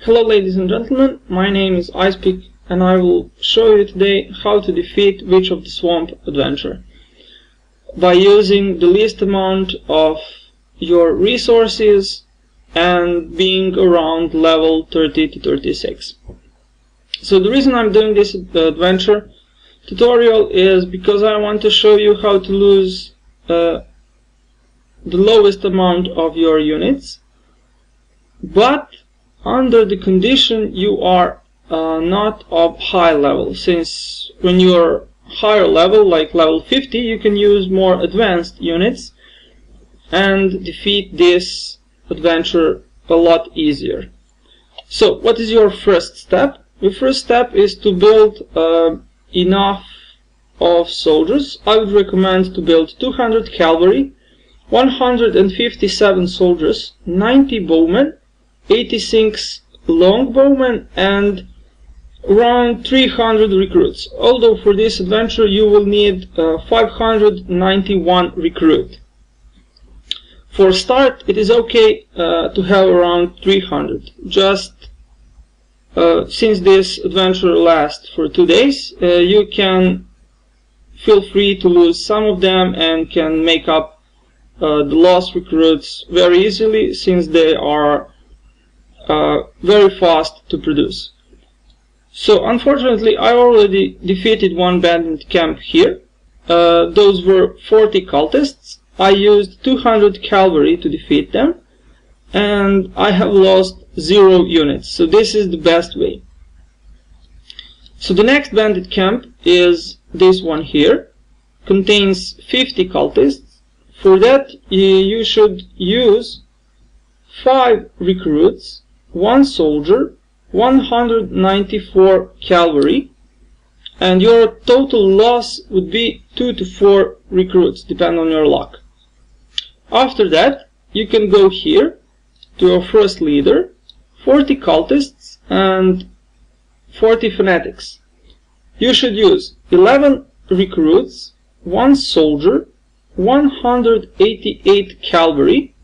Hello ladies and gentlemen, my name is iSpeak and I will show you today how to defeat Witch of the Swamp adventure by using the least amount of your resources and being around level 30 to 36. So the reason I'm doing this adventure tutorial is because I want to show you how to lose the lowest amount of your units, but under the condition you are not of high level, since when you're higher level, like level 50, you can use more advanced units and defeat this adventure a lot easier. So what is your first step? Your first step is to build enough of soldiers. I would recommend to build 200 cavalry, 157 soldiers, 90 bowmen, 86 longbowmen, and around 300 recruits. Although for this adventure you will need 591 recruit. For start, it is okay to have around 300. Just since this adventure lasts for 2 days, you can feel free to lose some of them and can make up the lost recruits very easily, since they are very fast to produce. So unfortunately I already defeated one bandit camp here. Those were 40 cultists. I used 200 cavalry to defeat them, and I have lost 0 units. So this is the best way. So the next bandit camp is this one here. Contains 50 cultists. For that you should use 5 recruits, 1 soldier, 194 cavalry, and your total loss would be 2 to 4 recruits, depending on your luck. After that, you can go here to your first leader, 40 cultists and 40 fanatics. You should use 11 recruits, 1 soldier, 188 cavalry,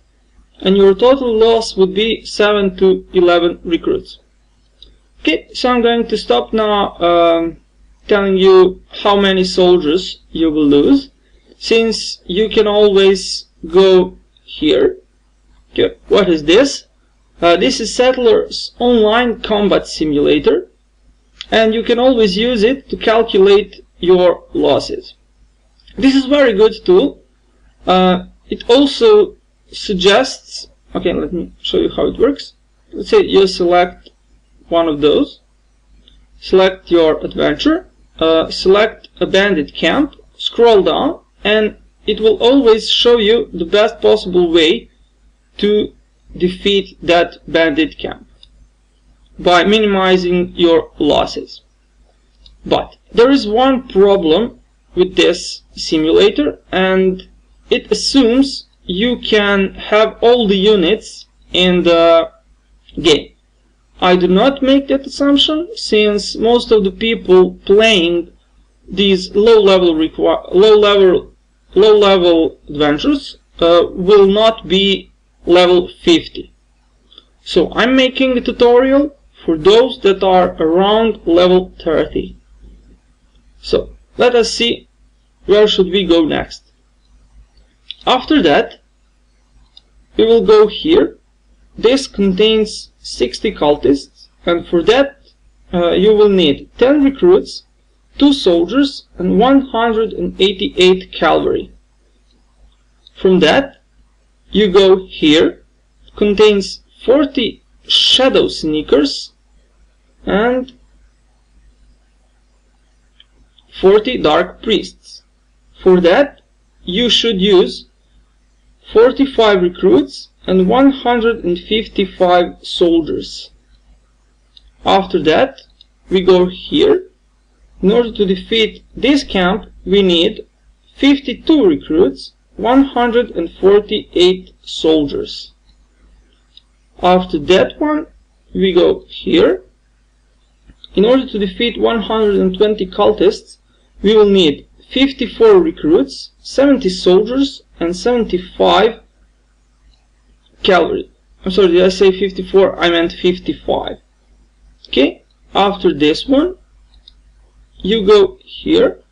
and your total loss would be 7 to 11 recruits. Okay, so I'm going to stop now telling you how many soldiers you will lose, since you can always go here. Okay, what is this? This is Settlers Online Combat Simulator, and you can always use it to calculate your losses. This is a very good tool. It also suggests, okay, let me show you how it works. Let's say you select one of those, select your adventure, select a bandit camp, scroll down, and it will always show you the best possible way to defeat that bandit camp by minimizing your losses. But there is one problem with this simulator, and it assumes you can have all the units in the game. I do not make that assumption, since most of the people playing these low-level adventures will not be level 50. So I'm making a tutorial for those that are around level 30. So let us see where should we go next. After that, we will go here. This contains 60 cultists, and for that you will need 10 recruits, 2 soldiers, and 188 cavalry. From that, you go here. It contains 40 shadow sneakers and 40 dark priests. For that, you should use 45 recruits and 155 soldiers. After that, we go here. In order to defeat this camp, we need 52 recruits, 148 soldiers. After that one, we go here. In order to defeat 120 cultists, we will need 54 recruits, 70 soldiers, and 75 cavalry. I'm sorry, did I say 54? I meant 55. Okay, after this one, you go here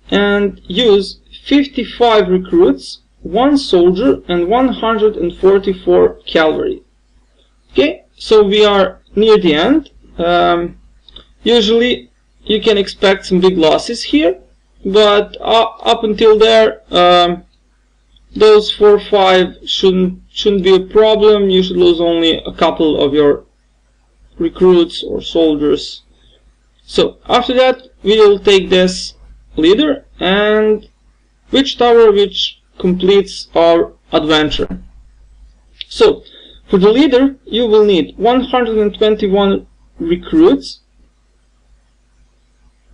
and use 55 recruits, 1 soldier, and 144 cavalry. Okay, so we are near the end. Usually you can expect some big losses here, but up until there, those 4 or 5 shouldn't be a problem. You should lose only a couple of your recruits or soldiers. So after that, we will take this leader and which tower which completes our adventure. So for the leader, you will need 121 recruits,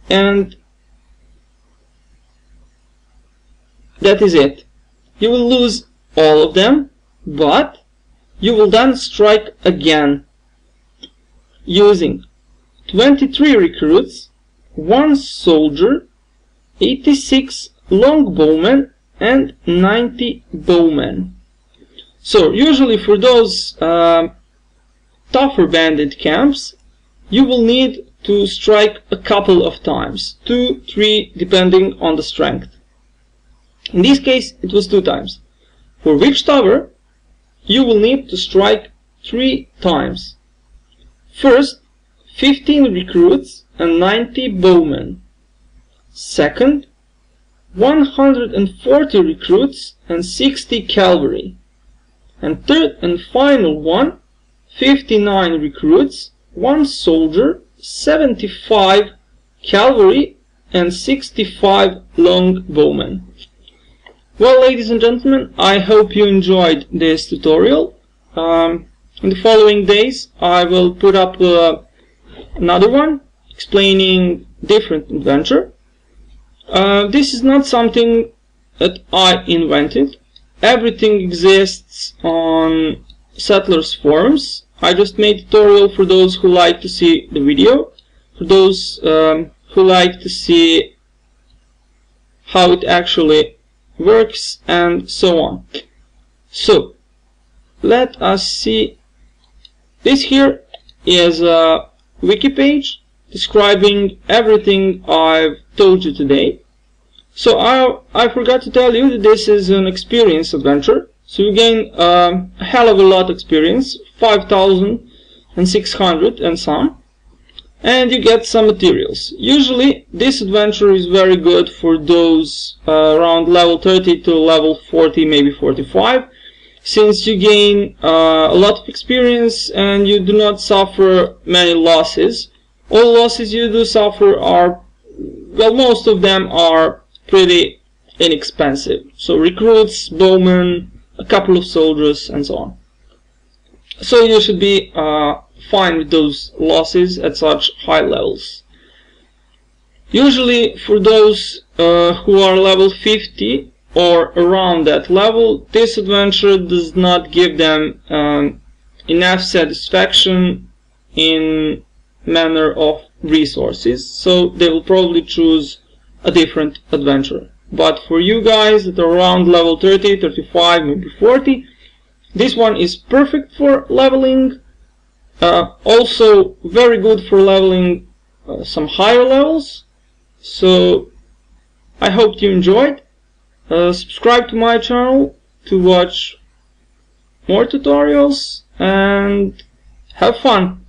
and that is it. You will lose all of them, but you will then strike again using 23 recruits, 1 soldier, 86 longbowmen, and 90 bowmen. So usually for those tougher bandit camps, you will need to strike a couple of times, 2, 3, depending on the strength. In this case, it was 2 times. For which tower, you will need to strike 3 times. First, 15 recruits and 90 bowmen. Second, 140 recruits and 60 cavalry. And third and final one, 59 recruits, 1 soldier, 75 cavalry, and 65 longbowmen. Well, ladies and gentlemen, I hope you enjoyed this tutorial. In the following days, I will put up another one explaining different adventure. This is not something that I invented. Everything exists on Settlers forums. I just made a tutorial for those who like to see the video, for those who like to see how it actually works and so on. So let us see. This here is a wiki page describing everything I've told you today. So I forgot to tell you that this is an experience adventure. So you gain a hell of a lot of experience, 5,600 and some, and you get some materials. Usually this adventure is very good for those around level 30 to level 40, maybe 45, since you gain a lot of experience and you do not suffer many losses. All losses you do suffer are, well, most of them are pretty inexpensive. So recruits, bowmen, a couple of soldiers, and so on. So you should be fine with those losses at such high levels. Usually for those who are level 50 or around that level, this adventure does not give them enough satisfaction in manner of resources, so they will probably choose a different adventure. But for you guys that are around level 30, 35, maybe 40, this one is perfect for leveling. Also very good for leveling some higher levels. So I hope you enjoyed. Subscribe to my channel to watch more tutorials and have fun.